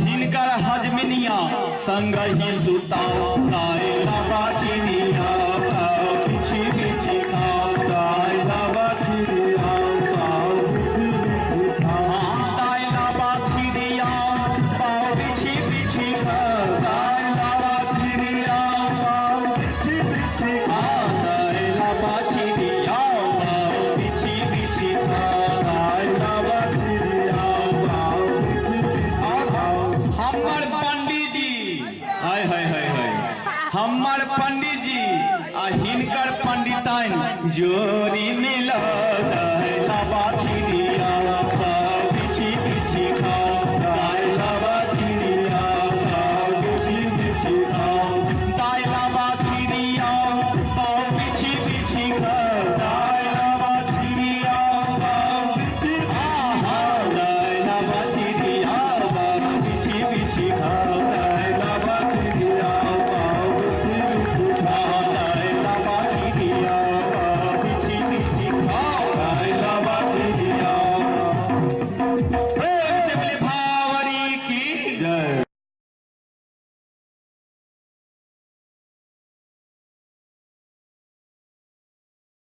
हिनकर हजमिनिया संग ही सुताओ गाय लाबा चिनिया बिछी बिछी खाओ गाय लाबा चिनिया बिछी बिछी खाओ गाय लाबा चिनिया बिछी बिछी खाओ गाय लाबा चिनिया बिछी बिछी खाओ गाय लाबा चिनिया बिछी बिछी खाओ गाय लाबा चिनिया हमर पंडित जी हाय हाय हाय हाय हमर पंडित जी आ हिनकर पंडिताइन जोड़ी मिल लाबा